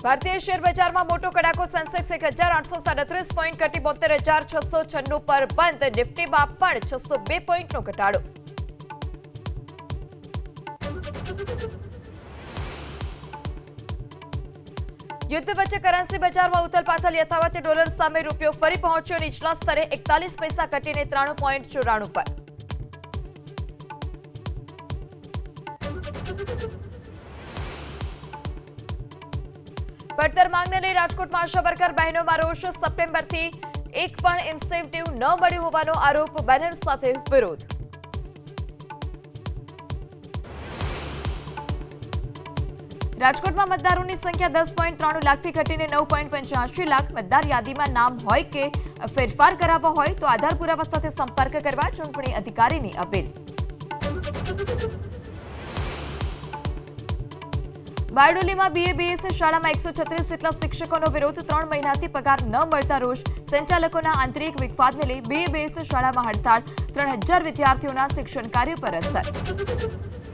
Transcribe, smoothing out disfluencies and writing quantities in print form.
ભારતીય શેર બજારમાં મોટો કડાકો સેન્સેક્સ 1837 પોઈન્ટ ઘટી 72,696 પર બંધ નિફ્ટીમાં પણ 602 પોઈન્ટનો ઘટાડો યુદ્ધ વચ્ચે કરન્સી બજારમાં ઉથલપાથલ યથાવત ડોલર સામે રૂપિયો ફરી પહોંચ્યો નીચલા સ્તરે 41 પૈસા ઘટીને 93.94 પર પડતર માંગને લઈ રાજકોટમાં આશા વર્કર બહેનોમાં રોષ સપ્ટેમ્બરથી એક પણ ઇન્સેન્ટિવ ન મળ્યું હોવાનો આરોપ બેનર સાથે વિરોધ રાજકોટમાં મતદારોની સંખ્યા 10.93 લાખથી ઘટીને 9.85 લાખ મતદાર યાદીમાં નામ હોય કે ફેરફાર કરાવવો હોય તો આધાર પુરાવા સાથે સંપર્ક કરવા ચૂંટણી અધિકારીની અપીલ બારડોલીમાં BABS શાળામાં 136 જેટલા શિક્ષકોનો વિરોધ 3 મહિનાથી પગાર ન મળતા રોષ સંચાલકોના આંતરિક વિખવાદને લઈ BABS શાળામાં હડતાળ 3000 વિદ્યાર્થીઓના શિક્ષણ કાર્ય પર અસર